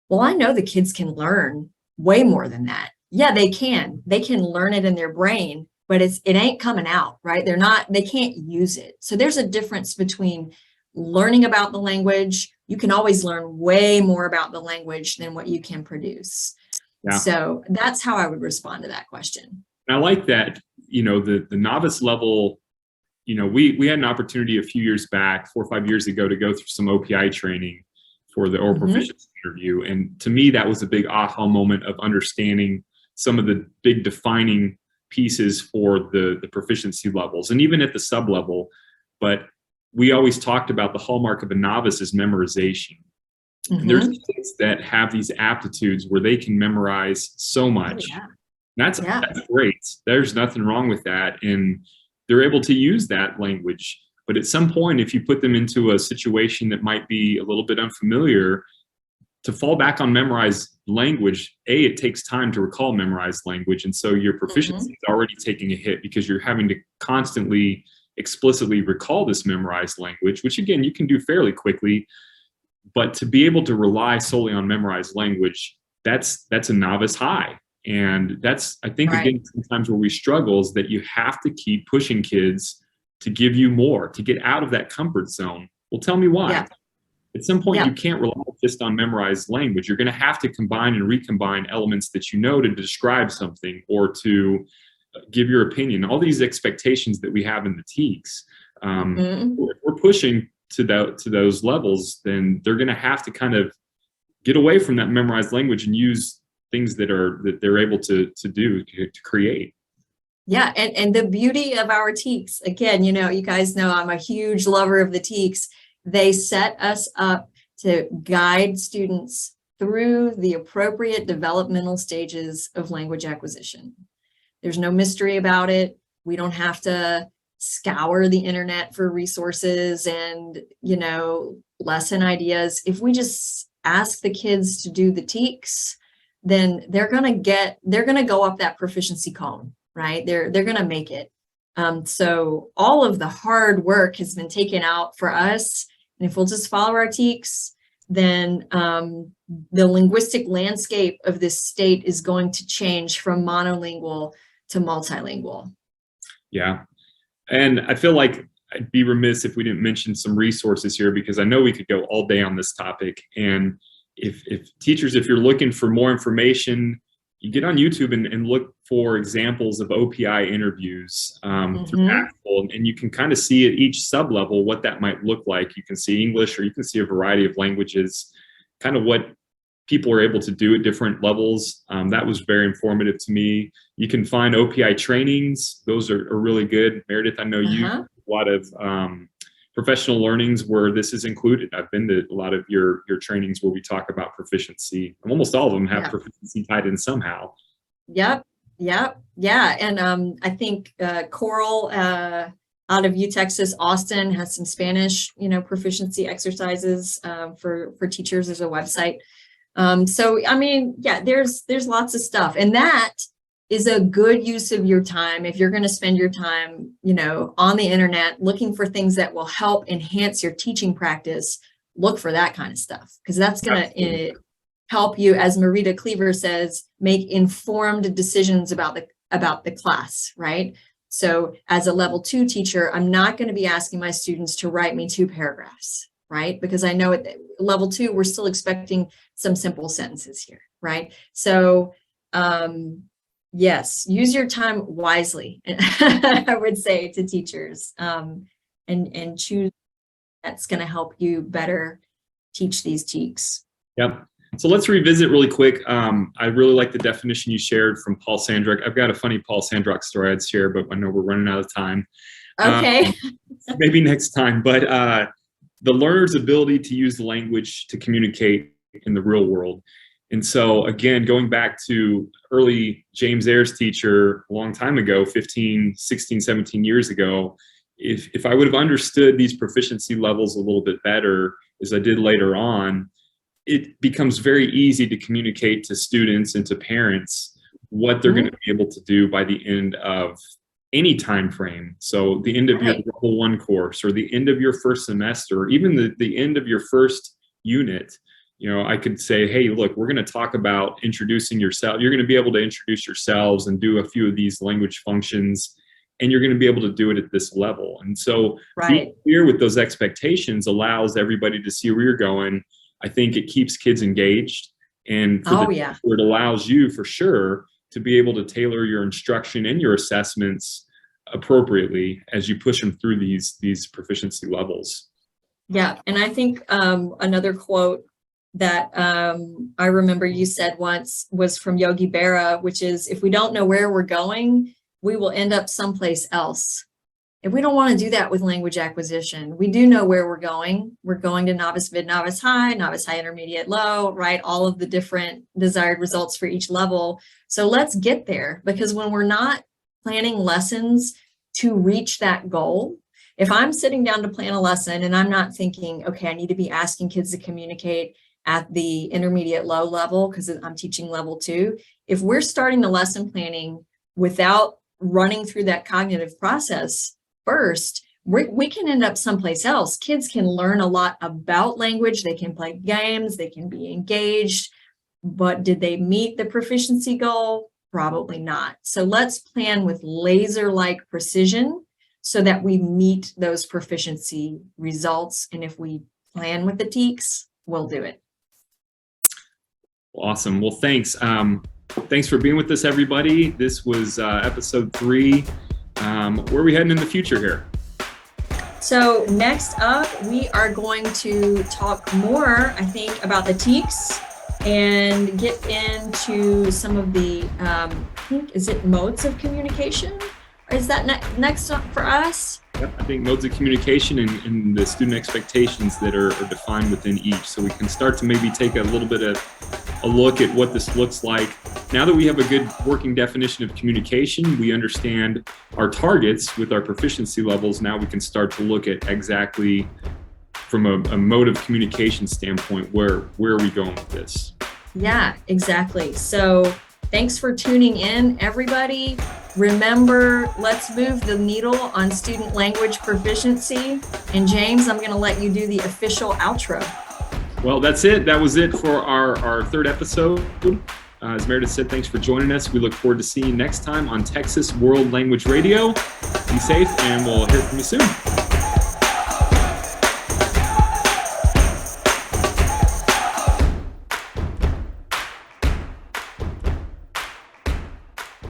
well, I know the kids can learn way more than that. Yeah, they can learn it in their brain, but it ain't coming out, right? They can't use it. So there's a difference between learning about the language. You can always learn way more about the language than what you can produce. Yeah. So that's how I would respond to that question. I like that, the novice level, we had an opportunity a few years back, 4 or 5 years ago, to go through some OPI training for the oral proficiency interview. And to me, that was a big aha moment of understanding some of the big defining pieces for the proficiency levels, and even at the sub level. But we always talked about the hallmark of a novice is memorization. And there's kids that have these aptitudes where they can memorize so much. Oh, yeah. That's great. There's nothing wrong with that. And they're able to use that language. But at some point, if you put them into a situation that might be a little bit unfamiliar, to fall back on memorized language, it takes time to recall memorized language. And so your proficiency is already taking a hit because you're having to constantly, explicitly recall this memorized language, which again, you can do fairly quickly. But to be able to rely solely on memorized language, that's a novice high. And that's, I think, again, sometimes where we struggle is that you have to keep pushing kids to give you more, to get out of that comfort zone. Well, tell me why. Yeah. At some point, you can't rely just on memorized language. You're going to have to combine and recombine elements that to describe something or to give your opinion. All these expectations that we have in the TEKS, if we're pushing to those levels, then they're going to have to kind of get away from that memorized language and use things that they're able to create. Yeah, and the beauty of our TEKS, again, you guys know I'm a huge lover of the TEKS. They set us up to guide students through the appropriate developmental stages of language acquisition. There's no mystery about it. We don't have to scour the internet for resources and, lesson ideas. If we just ask the kids to do the TEKS, then they're going to go up that proficiency column, right? They're going to make it. So all of the hard work has been taken out for us. And if we'll just follow our TEKS, then the linguistic landscape of this state is going to change from monolingual to multilingual. Yeah. And I feel like I'd be remiss if we didn't mention some resources here, because I know we could go all day on this topic. And if teachers, if you're looking for more information, you get on YouTube and look for examples of OPI interviews through Apple, and you can kind of see at each sub-level what that might look like. You can see English, or you can see a variety of languages, kind of what people are able to do at different levels. That was very informative to me. You can find OPI trainings. Those are really good. Meredith, I know you have a lot of professional learnings where this is included. I've been to a lot of your trainings where we talk about proficiency. Almost all of them have proficiency tied in somehow. Yep. Yeah. And I think Coral out of Texas, Austin has some Spanish, proficiency exercises for teachers. There's a website. So, I mean, yeah, there's lots of stuff. And that is a good use of your time. If you're going to spend your time, on the internet, looking for things that will help enhance your teaching practice, look for that kind of stuff, because that's going to help you, as Marita Cleaver says, make informed decisions about the class, right? So as a level 2 teacher, I'm not going to be asking my students to write me 2 paragraphs, right? Because I know at level 2, we're still expecting some simple sentences here, right? So, yes, use your time wisely, I would say to teachers, and choose that's going to help you better teach these TEKS. Yep. So let's revisit really quick. I really like the definition you shared from Paul Sandrock. I've got a funny Paul Sandrock story I'd share, but I know we're running out of time. Okay. Maybe next time. But the learner's ability to use the language to communicate in the real world. And so, again, going back to early James Ayers teacher a long time ago, 15, 16, 17 years ago, if I would have understood these proficiency levels a little bit better as I did later on, it becomes very easy to communicate to students and to parents what they're going to be able to do by the end of any time frame. So the end of your level 1 course, or the end of your first semester, or even the end of your first unit. I could say, hey, look, we're going to talk about introducing yourself. You're going to be able to introduce yourselves and do a few of these language functions, and you're going to be able to do it at this level. And so being clear with those expectations allows everybody to see where you're going. I think it keeps kids engaged, and it allows you for sure to be able to tailor your instruction and your assessments appropriately as you push them through these proficiency levels. Yeah, and I think another quote that I remember you said once was from Yogi Berra, which is, if we don't know where we're going, we will end up someplace else. And we don't want to do that with language acquisition. We do know where we're going. We're going to novice, mid, novice, high, intermediate, low, right? All of the different desired results for each level. So let's get there, because when we're not planning lessons to reach that goal, if I'm sitting down to plan a lesson and I'm not thinking, okay, I need to be asking kids to communicate at the intermediate low level because I'm teaching level 2. If we're starting the lesson planning without running through that cognitive process first, we can end up someplace else. Kids can learn a lot about language. They can play games. They can be engaged. But did they meet the proficiency goal? Probably not. So let's plan with laser-like precision so that we meet those proficiency results. And if we plan with the TEKS, we'll do it. Awesome. Well, thanks. Thanks for being with us, everybody. This was episode 3. Where are we heading in the future here? So next up, we are going to talk more, I think, about the TEKS and get into some of the, I think, is it modes of communication? Is that next up for us? Yep, I think modes of communication and the student expectations that are defined within each. So we can start to maybe take a little bit of a look at what this looks like. Now that we have a good working definition of communication, we understand our targets with our proficiency levels. Now we can start to look at exactly from a mode of communication standpoint, where are we going with this? Yeah, exactly. So thanks for tuning in, everybody. Remember, let's move the needle on student language proficiency. And James, I'm going to let you do the official outro. Well, that's it. That was it for our 3rd episode. As Meredith said, thanks for joining us. We look forward to seeing you next time on Texas World Language Radio. Be safe, and we'll hear from you soon.